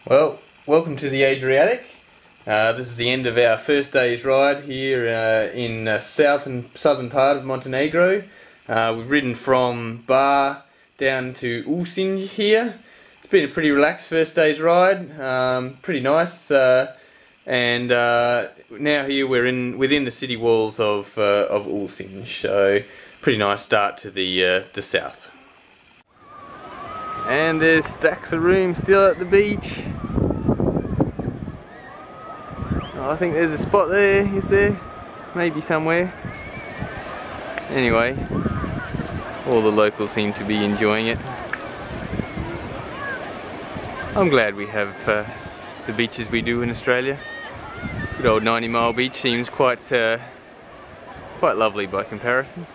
Well, welcome to the Adriatic. This is the end of our first day's ride here in southern part of Montenegro. We've ridden from Bar down to Ulcinj here. It's been a pretty relaxed first day's ride, pretty nice. And now here we're within the city walls of Ulcinj, so pretty nice start to the south. And there's stacks of room still at the beach. Oh, I think there's a spot there, is there? Maybe somewhere. Anyway, all the locals seem to be enjoying it. I'm glad we have the beaches we do in Australia. Good old 90 Mile Beach seems quite lovely by comparison.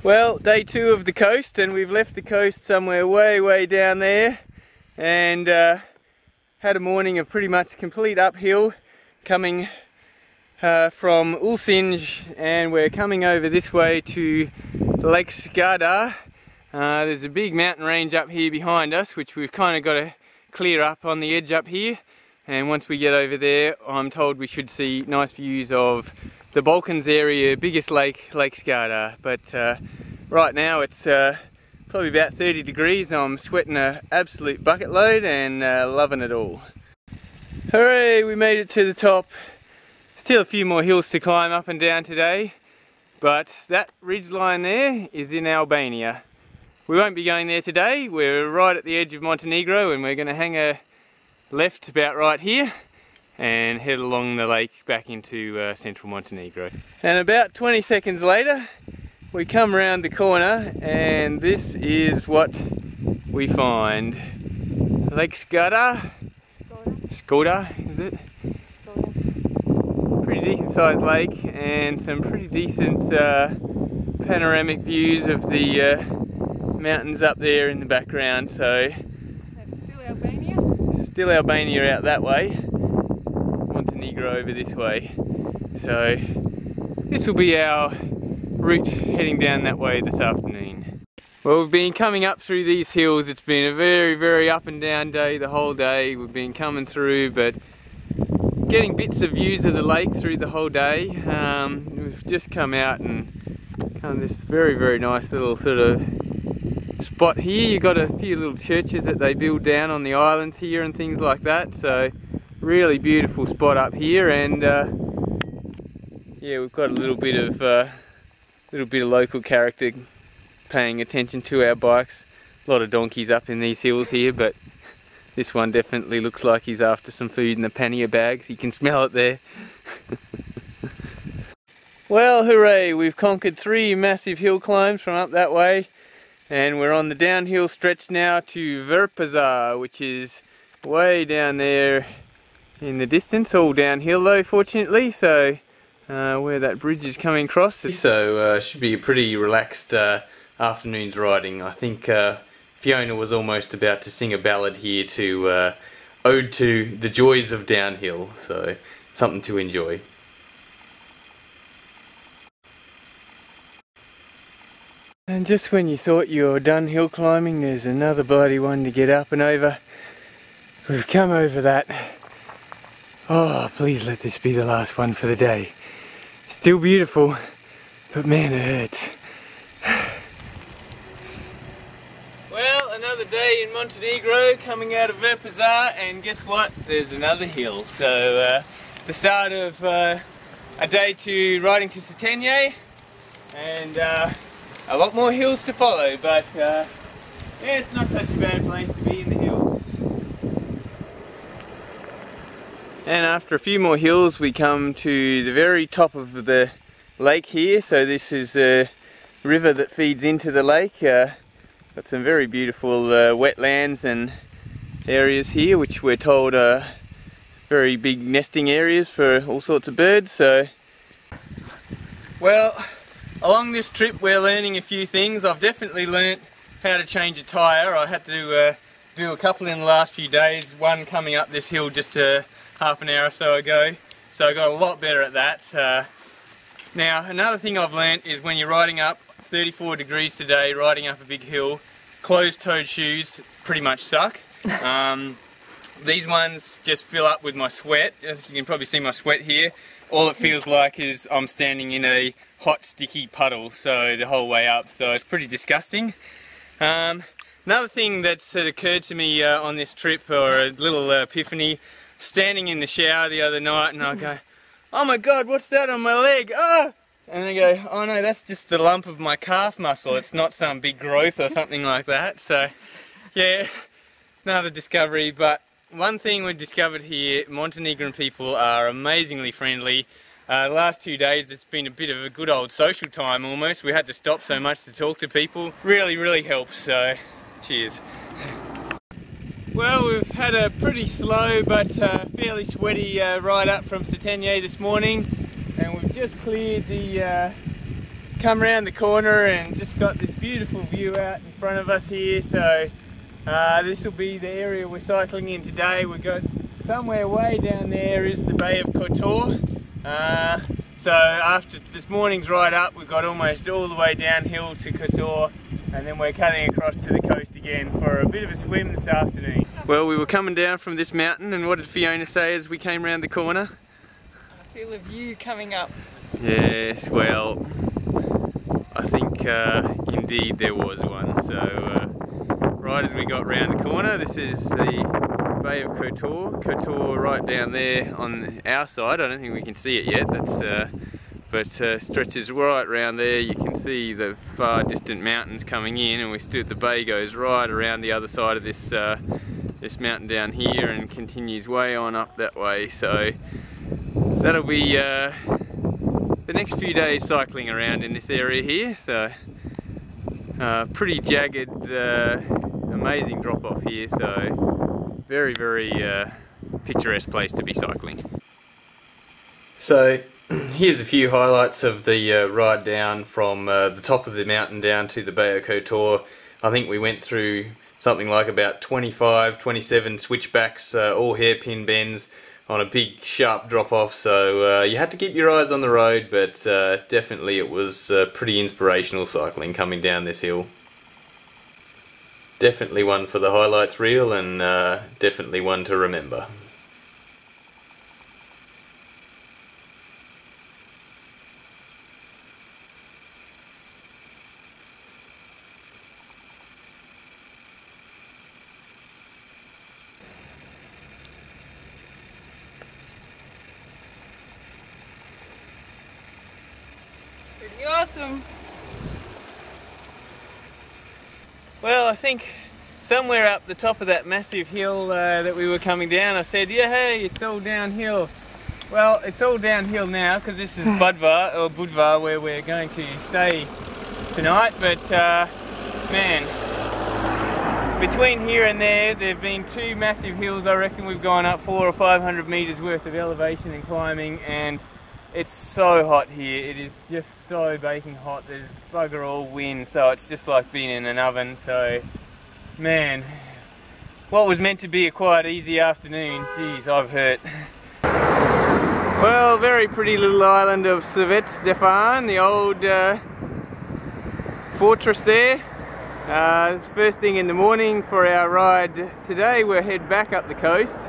Well, day 2 of the coast, and we've left the coast somewhere way down there, and had a morning of pretty much complete uphill coming from Ulcinj, and we're coming over this way to Lake Skadar. There's a big mountain range up here behind us, which we've kind of got to clear up on the edge up here, and once we get over there I'm told we should see nice views of the Balkans area, biggest lake, Lake Skadar. But right now it's probably about 30 degrees. I'm sweating an absolute bucket load and loving it all. Hooray, we made it to the top. Still a few more hills to climb up and down today, but that ridge line there is in Albania. We won't be going there today. We're right at the edge of Montenegro, and we're going to hang a left about right here and head along the lake back into central Montenegro. And about 20 seconds later we come around the corner and this is what we find. Lake Skadar? Skadar, is it? Pretty decent sized lake and some pretty decent panoramic views of the mountains up there in the background. So that's still Albania? Still Albania out that way. Montenegro over this way. So this will be our route heading down that way this afternoon. Well, we've been coming up through these hills. It's been a very up and down day the whole day. We've been coming through, but getting bits of views of the lake through the whole day. We've just come out and come this very nice little sort of spot here. You've got a few little churches that they build down on the islands here and things like that. So really beautiful spot up here, and yeah, we've got a little bit of local character paying attention to our bikes. A lot of donkeys up in these hills here, but this one definitely looks like he's after some food in the pannier bags. You can smell it there. Well, hooray, we've conquered 3 massive hill climbs from up that way, and we're on the downhill stretch now to Virpazar, which is way down there in the distance, all downhill though, fortunately. So where that bridge is coming across. So should be a pretty relaxed afternoon's riding. I think Fiona was almost about to sing a ballad here to ode to the joys of downhill, so something to enjoy. And just when you thought you were done hill climbing, there's another bloody one to get up and over. We've come over that. Oh, please let this be the last one for the day. Still beautiful, but man, it hurts. Well, another day in Montenegro, coming out of Virpazar, and guess what? There's another hill. So the start of a day to riding to Cetinje, and a lot more hills to follow, but yeah, it's not such a bad place to be in the hills. And after a few more hills we come to the very top of the lake here. So this is a river that feeds into the lake. Got some very beautiful wetlands and areas here, which we're told are very big nesting areas for all sorts of birds. So, well, along this trip we're learning a few things. I've definitely learnt how to change a tyre. I had to do a couple in the last few days, one coming up this hill just half an hour or so ago, so I got a lot better at that. Now another thing I've learnt is when you're riding up 34 degrees today, riding up a big hill, closed-toed shoes pretty much suck. These ones just fill up with my sweat. As you can probably see my sweat here. All it feels like is I'm standing in a hot, sticky puddle, so the whole way up, so it's pretty disgusting. Another thing that's occurred to me on this trip, or a little epiphany, standing in the shower the other night, and I go, oh my god, what's that on my leg? Oh! And I go, oh no, that's just the lump of my calf muscle, it's not some big growth or something like that. So yeah, another discovery. But one thing we've discovered here, Montenegrin people are amazingly friendly. The last 2 days it's been a bit of a good old social time almost. We had to stop so much to talk to people. Really helps, so cheers. Well, we've had a pretty slow but fairly sweaty ride up from Cetinje this morning, and we've just cleared the, come around the corner and just got this beautiful view out in front of us here. So this will be the area we're cycling in today. We've got somewhere way down there is the Bay of Kotor. So after this morning's ride up, we've got almost all the way downhill to Kotor, and then we're cutting across to the coast again for a bit of a swim this afternoon. Well, we were coming down from this mountain, and what did Fiona say as we came round the corner? I feel a view coming up. Yes, well, I think indeed there was one. So right as we got round the corner, this is the Bay of Kotor. Kotor right down there on our side. I don't think we can see it yet. But stretches right around there. You can see the far distant mountains coming in, and the bay goes right around the other side of this this mountain down here and continues way on up that way. So that'll be the next few days cycling around in this area here. So pretty jagged, amazing drop off here. So very picturesque place to be cycling. So here's a few highlights of the ride down from the top of the mountain down to the Bay of Kotor. I think we went through something like about 27 switchbacks, all hairpin bends on a big sharp drop off, so you had to keep your eyes on the road, but definitely it was pretty inspirational cycling coming down this hill. Definitely one for the highlights reel, and definitely one to remember. Pretty awesome. Well, I think somewhere up the top of that massive hill that we were coming down, I said, yeah, hey, it's all downhill. Well, it's all downhill now because this is Budva, where we're going to stay tonight. But man, between here and there have been two massive hills. I reckon we've gone up 400 or 500 meters worth of elevation and climbing, and it's so hot here. It is just so baking hot. There's bugger all wind, so it's just like being in an oven. So man, what was meant to be a quite easy afternoon, geez, I've hurt. Well, very pretty little island of Stefan, the old fortress there. It's first thing in the morning for our ride today. We'll head back up the coast.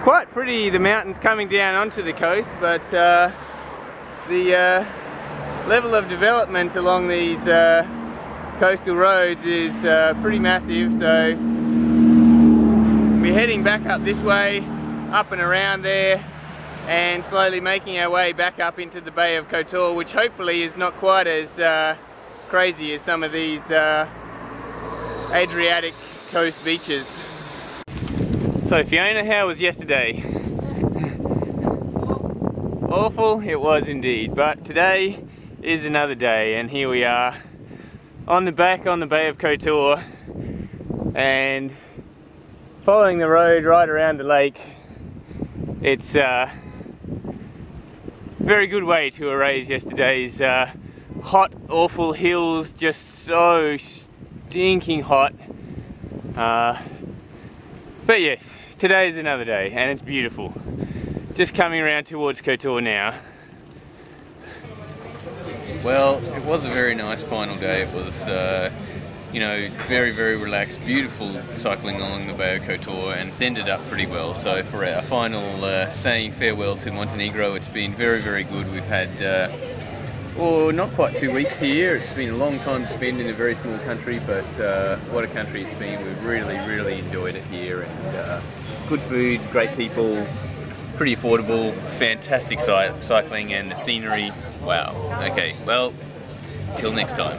Quite pretty, the mountains coming down onto the coast, but the level of development along these coastal roads is pretty massive. So we're heading back up this way, up and around there, and slowly making our way back up into the Bay of Kotor, which hopefully is not quite as crazy as some of these Adriatic coast beaches. So Fiona, how was yesterday? Awful, it was indeed, but today is another day, and here we are on the Bay of Kotor and following the road right around the lake. It's a very good way to erase yesterday's hot, awful hills, just so stinking hot. But yes, today is another day, and it's beautiful. Just coming around towards Kotor now. Well, it was a very nice final day. It was, you know, very, very relaxed, beautiful cycling along the Bay of Kotor, and it's ended up pretty well. So for our final saying farewell to Montenegro, it's been very, very good. We've had, well, not quite 2 weeks here. It's been a long time to spend in a very small country, but what a country it's been. We've really, really enjoyed it here, and good food, great people, pretty affordable, fantastic cycling, and the scenery. Wow. Okay, well, till next time.